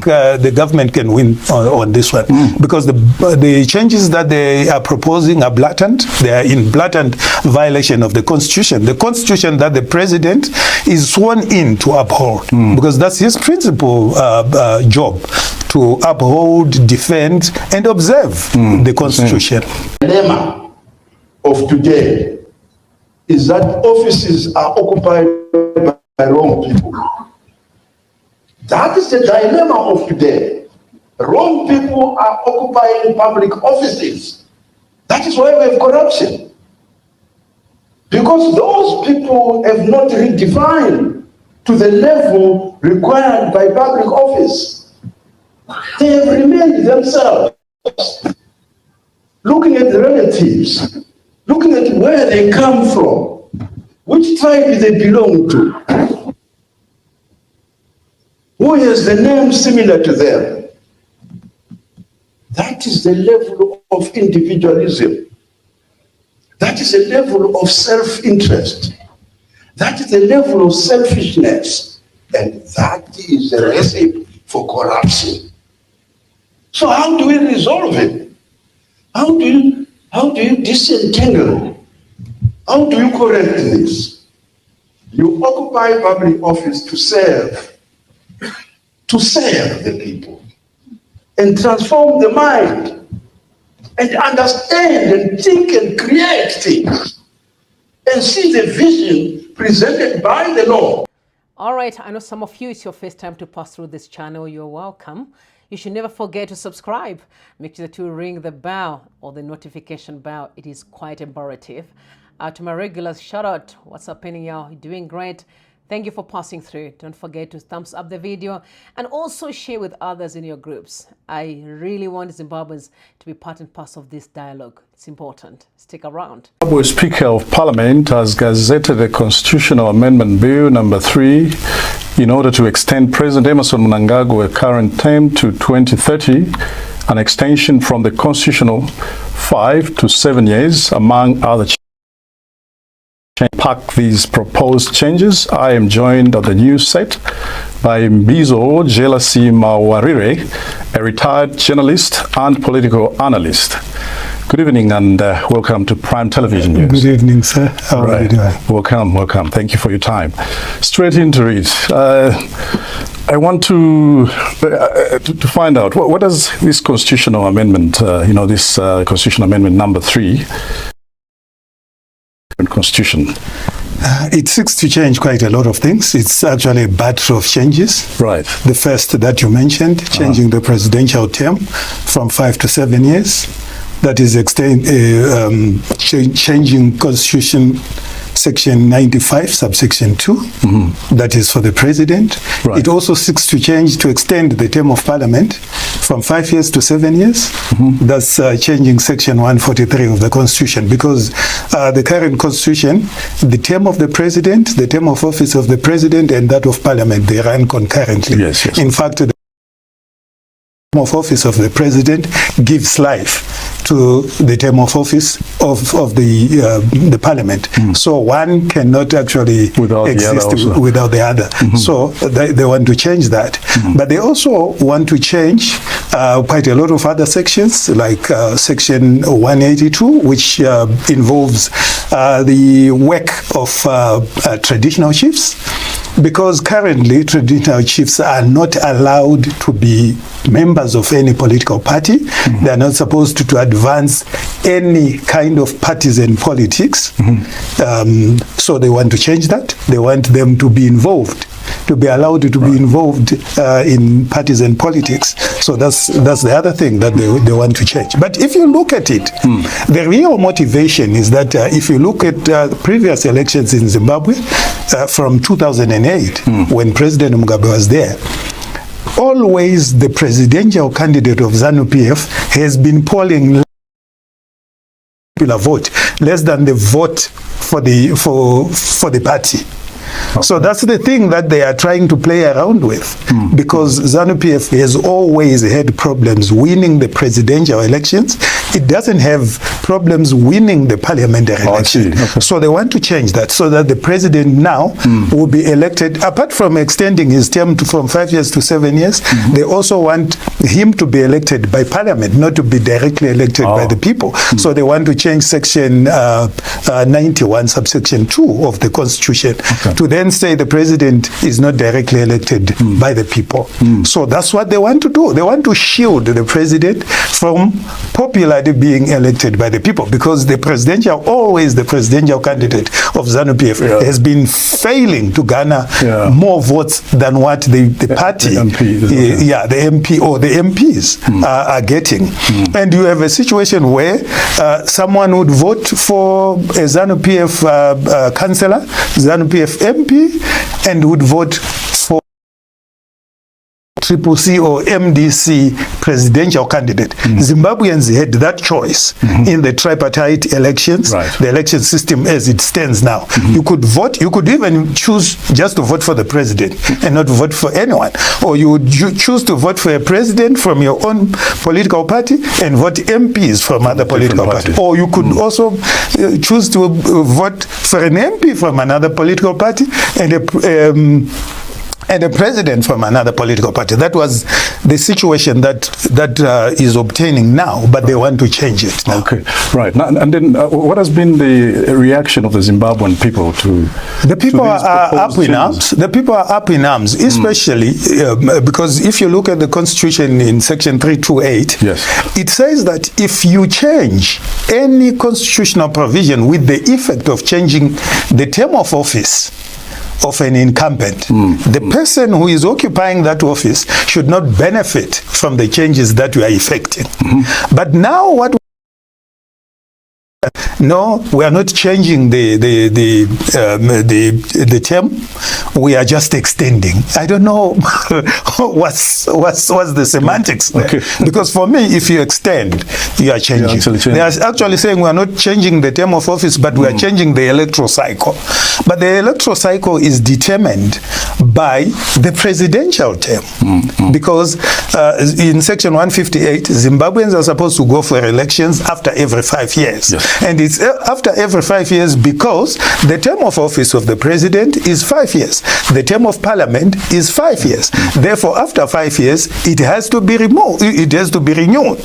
the government can win on this one because the changes that they are proposing are blatant. They are in blatant violation of the Constitution. The Constitution that the president is sworn in to uphold because that's his principal job, to uphold, defend, and observe the Constitution. The dilemma of today is that offices are occupied by wrong people. That is the dilemma of today. Wrong people are occupying public offices. That is why we have corruption. Because those people have not redefined to the level required by public office. They have remained themselves, looking at the relatives, looking at where they come from, which tribe they belong to, who has the name similar to them. That is the level of individualism. That is a level of self-interest. That is the level of selfishness. And that is the recipe for corruption. So how do we resolve it? How do you disentangle? How do you correct this? You occupy public office to serve the people and transform the mind and understand and think and create things and see the vision presented by the law. All right, I know some of you, it's your first time to pass through this channel. You're welcome. You should never forget to subscribe. Make sure to ring the bell or the notification bell. It is quite imperative. To my regulars, shout out. What's happening, y'all? You're doing great. Thank you for passing through. Don't forget to thumbs up the video and also share with others in your groups. I really want Zimbabweans to be part and parcel of this dialogue. It's important. Stick around. Zimbabwe Speaker of Parliament has gazetted a constitutional amendment bill number 3 in order to extend President Emmerson Mnangagwa's current term to 2030, an extension from the constitutional 5 to 7 years, among other changes. Pack these proposed changes. I am joined on the news set by Mbizo Jelasi Mawarire, a retired journalist and political analyst. Good evening and welcome to Prime Television News. Good evening, sir. How are you doing? Welcome. Thank you for your time. Straight into it. I want to find out what does this constitutional amendment, this constitutional amendment number 3. Constitution. It seeks to change quite a lot of things. It's actually a battery of changes. Right. The first that you mentioned, changing the presidential term from 5 to 7 years. That is changing Constitution Section 95, subsection 2. That is for the president. Right. It also seeks to extend the term of parliament from 5 years to 7 years. That's changing Section 143 of the Constitution, because the current Constitution, the term of the president, the term of office of the president, and that of parliament, they run concurrently. Yes. In fact, the term of office of the president gives life to the term of office of the parliament. So one cannot actually exist without the other. So they want to change that. But they also want to change quite a lot of other sections, like Section 182, which involves the work of traditional chiefs. Because currently traditional chiefs are not allowed to be members of any political party. They are not supposed to advance any kind of partisan politics. So they want to change that. They want them to be involved, to be allowed to be involved in partisan politics. So that's the other thing that they want to change. But if you look at it, the real motivation is that if you look at previous elections in Zimbabwe from 2008, when President Mugabe was there, always the presidential candidate of ZANU-PF has been polling popular vote, less than the vote for the party. So that's the thing that they are trying to play around with, because ZANU-PF has always had problems winning the presidential elections it doesn't have problems winning the parliamentary election. Okay. So they want to change that so that the president now will be elected, apart from extending his term from 5 years to 7 years, they also want him to be elected by parliament, not to be directly elected by the people. So they want to change section 91 subsection 2 of the constitution to then say the president is not directly elected by the people. So that's what they want to do. They want to shield the president from popularly being elected by the people, because the presidential candidate of ZANU-PF has been failing to garner more votes than what the party, the MP or the MPs are getting. And you have a situation where someone would vote for a ZANU-PF councillor, ZANU-PF MP, and would vote for CCC or MDC presidential candidate. Zimbabweans had that choice in the tripartite elections, the election system as it stands now. You could vote, you could even choose just to vote for the president and not vote for anyone. Or you would choose to vote for a president from your own political party and vote MPs from other political party. Or you could also choose to vote for an MP from another political party and a president from another political party. That was the situation that is obtaining now, but they want to change it now. Okay, right. Now, and then what has been the reaction of the Zimbabwean people to the people are up in arms. The people are up in arms, especially because if you look at the constitution in section 328, it says that if you change any constitutional provision with the effect of changing the term of office of an incumbent, the person who is occupying that office should not benefit from the changes that you are effecting. But now no, we are not changing the term. We are just extending. I don't know what's the semantics there. Because for me, if you extend, you are changing. They are actually saying we are not changing the term of office, but we are changing the electoral cycle. But the electoral cycle is determined by the presidential term. Because in section 158, Zimbabweans are supposed to go for elections after every 5 years. And it's after every 5 years because the term of office of the president is 5 years. The term of parliament is 5 years. Therefore, after 5 years, it has to be removed. It has to be renewed.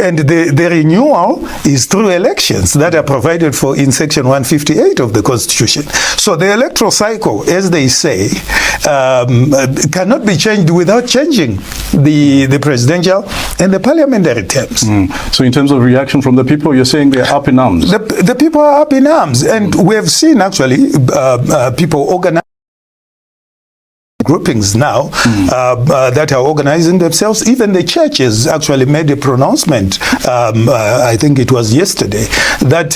And the renewal is through elections that are provided for in section 158 of the Constitution. So the electoral cycle, as they say, cannot be changed without changing the presidential and the parliamentary terms. So in terms of reaction from the people, you're saying they're up in arms? The people are up in arms, and we have seen actually people organize groupings now that are organizing themselves. Even the churches actually made a pronouncement, I think it was yesterday, that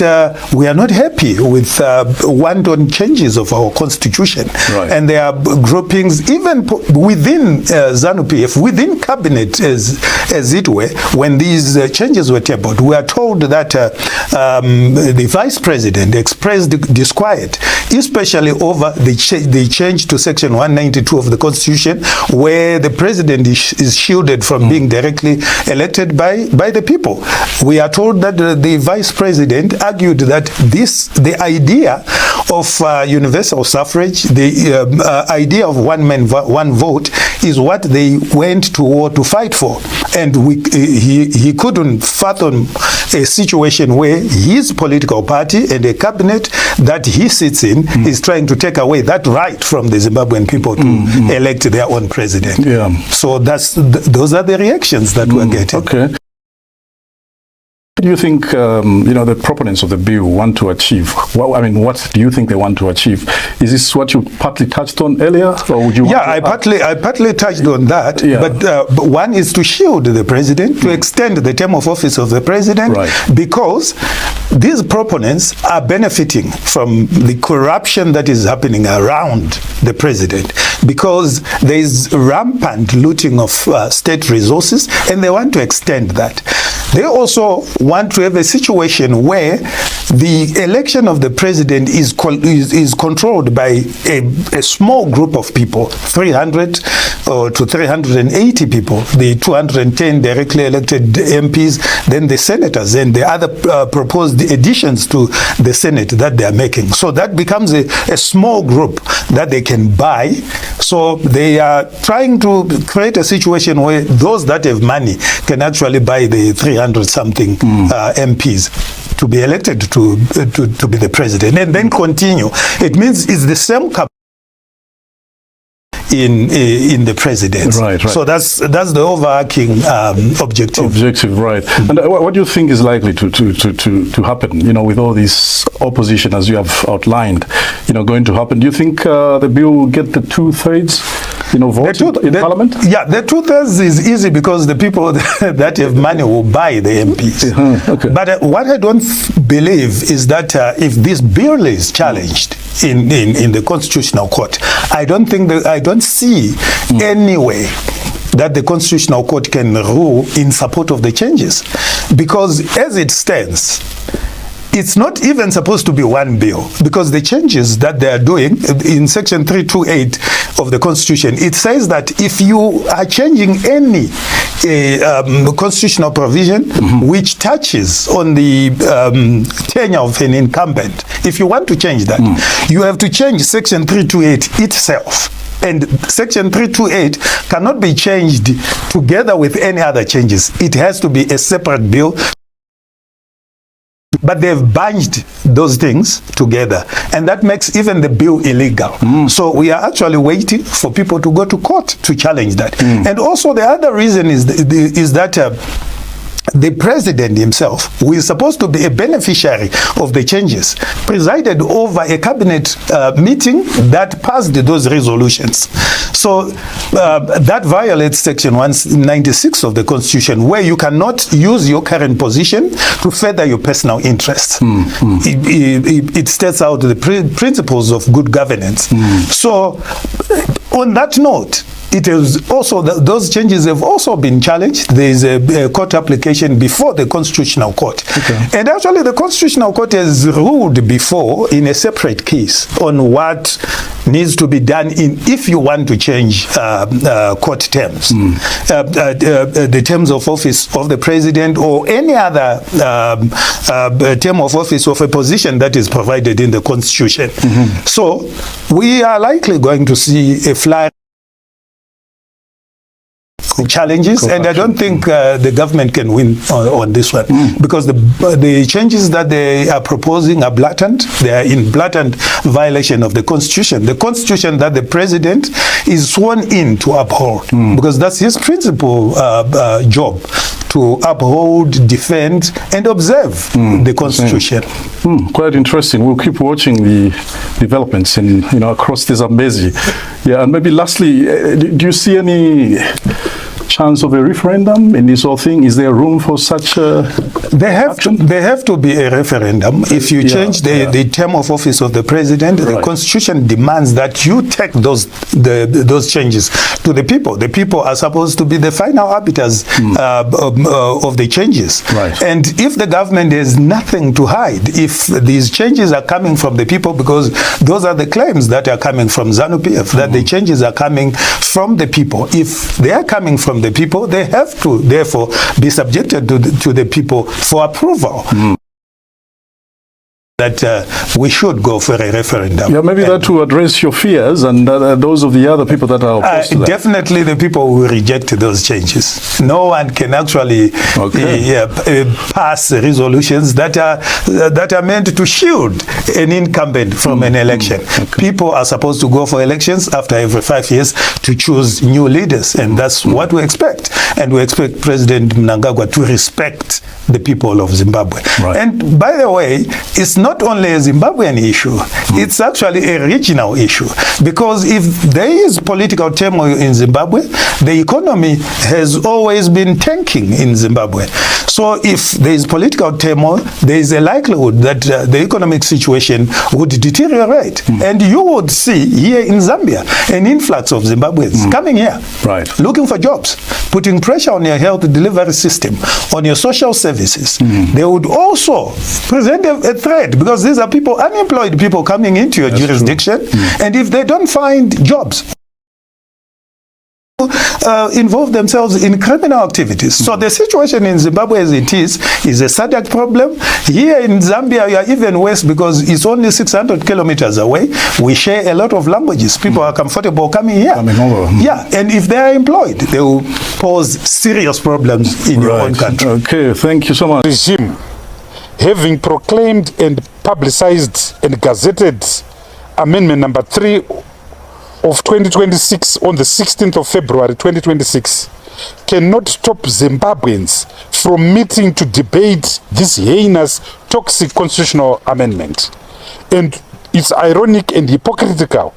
we are not happy with wanton changes of our constitution. And there are groupings even within ZANU-PF, within cabinet as it were, when these changes were tabled. We are told that the vice president expressed disquiet, especially over the change to section 192 of the Constitution, where the president is shielded from being directly elected by the people. We are told that the vice president argued that the idea of universal suffrage, the idea of one man, one vote, is what they went to war to fight for. And he couldn't fathom a situation where his political party and a cabinet that he sits in is trying to take away that right from the Zimbabwean people to elect their own president. So those are the reactions that we're getting. Okay. What do you think, the proponents of the bill want to achieve? Well, I mean, what do you think they want to achieve? Is this what you partly touched on earlier, or would you? I partly touched on that. But one is to shield the president, to extend the term of office of the president, because these proponents are benefiting from the corruption that is happening around the president, because there is rampant looting of state resources, and they want to extend that. They also want to have a situation where the election of the president is controlled by a small group of people, 300 to 380 people, the 210 directly elected MPs, then the senators, and the other proposed additions to the Senate that they are making. So that becomes a small group that they can buy. So they are trying to create a situation where those that have money can actually buy the 300-something MPs to be elected to be the president, and then continue. It means it's the same in the presidency. Right. So that's the overarching objective. Right. And what do you think is likely to happen? You know, with all this opposition, as you have outlined, you know, going to happen. Do you think the bill will get the 2/3? Vote in Parliament? Yeah, the 2/3 is easy because the people that have money will buy the MPs. Okay. But what I don't believe is that if this bill is challenged in the Constitutional Court, I don't see any way that the Constitutional Court can rule in support of the changes, because as it stands, it's not even supposed to be one bill, because the changes that they are doing in Section 328 of the Constitution, it says that if you are changing any constitutional provision which touches on the tenure of an incumbent, if you want to change that, you have to change Section 328 itself. And Section 328 cannot be changed together with any other changes. It has to be a separate bill. But they've bunched those things together, and that makes even the bill illegal. So we are actually waiting for people to go to court to challenge that. And also the other reason is that the president himself, who is supposed to be a beneficiary of the changes, presided over a cabinet meeting that passed those resolutions. So that violates Section 196 of the Constitution, where you cannot use your current position to further your personal interests. It states out the principles of good governance. So on that note, it is also those changes have also been challenged. There is a court application before the Constitutional Court. And actually the Constitutional Court has ruled before in a separate case on what needs to be done if you want to change court terms. The terms of office of the president or any other term of office of a position that is provided in the Constitution. So we are likely going to see a flurry challenges, and I don't think the government can win on this one, because the changes that they are proposing are blatant. They are in blatant violation of the Constitution. The Constitution that the president is sworn in to uphold, because that's his principal job, to uphold, defend, and observe the Constitution. Quite interesting. We'll keep watching the developments across the Zambezi. Yeah, and maybe lastly, do you see any chance of a referendum in this whole thing? Is there room for such there have to be a referendum. If you change the term of office of the president, the Constitution demands that you take those changes to the people. The people are supposed to be the final arbiters of the changes. And if the government has nothing to hide, if these changes are coming from the people, because those are the claims that are coming from ZANU-PF, that the changes are coming from the people. If they are coming from the people, they have to therefore be subjected to the people for approval. That we should go for a referendum. Yeah, maybe that will address your fears and those of the other people that are opposed to that. Definitely the people will reject those changes. No one can actually pass resolutions that are meant to shield an incumbent from an election. People are supposed to go for elections after every 5 years to choose new leaders, and that's what we expect. And we expect President Mnangagwa to respect the people of Zimbabwe. And by the way, it's not only a Zimbabwean issue, it's actually a regional issue, because if there is political turmoil in Zimbabwe, the economy has always been tanking in Zimbabwe. So if there is political turmoil, there is a likelihood that the economic situation would deteriorate. And you would see here in Zambia an influx of Zimbabweans coming here, looking for jobs, putting pressure on your health delivery system, on your social services. They would also present a threat, because these are people, unemployed people coming into your jurisdiction, and if they don't find jobs, involve themselves in criminal activities. So the situation in Zimbabwe as it is a SADC problem. Here in Zambia, you are even worse, because it's only 600 kilometers away. We share a lot of languages. People are comfortable coming here. Yeah, and if they are employed, they will pose serious problems in your own country. Okay, thank you so much. Regime, having proclaimed and publicized and gazetted Amendment number 3 of 2026 on the 16th of February 2026, cannot stop Zimbabweans from meeting to debate this heinous, toxic constitutional amendment. And it's ironic and hypocritical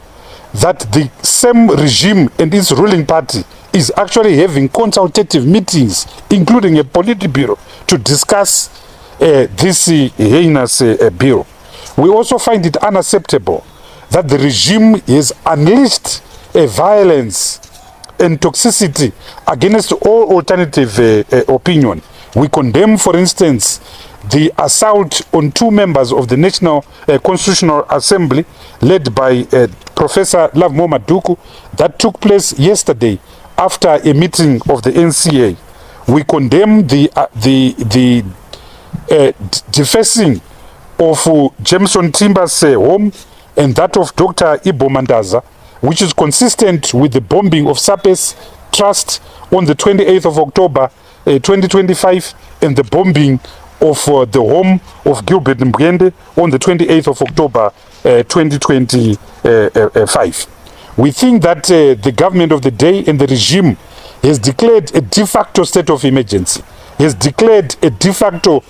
that the same regime and its ruling party is actually having consultative meetings, including a Politburo, to discuss this heinous bill. We also find it unacceptable that the regime has unleashed a violence and toxicity against all alternative opinion. We condemn, for instance, the assault on 2 members of the National Constitutional Assembly, led by Professor Lovemo Maduku, that took place yesterday after a meeting of the NCA. We condemn the defacing of Jameson Timber's home and that of Dr. Ibo Mandaza, which is consistent with the bombing of SAPES Trust on the 28th of October 2025 and the bombing of the home of Gilbert Mbwende on the 28th of October 2025. We think that the government of the day and the regime has declared a de facto state of emergency, has declared a de facto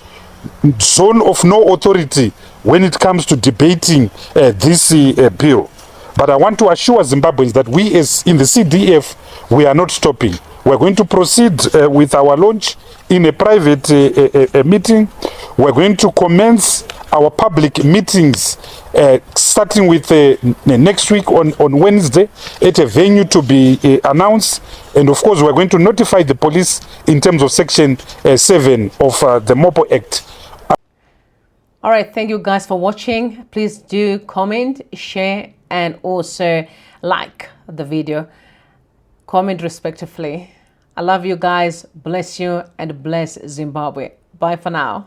zone of no authority when it comes to debating this bill. But I want to assure Zimbabweans that we, as in the CDF, we are not stopping. We're going to proceed with our launch in a private meeting. We're going to commence our public meetings starting with next week on Wednesday at a venue to be announced. And of course, we're going to notify the police in terms of Section 7 of the MOPO Act. All right, thank you guys for watching. Please do comment, share, and also like the video. Comment respectively. I love you guys. Bless you and bless Zimbabwe. Bye for now.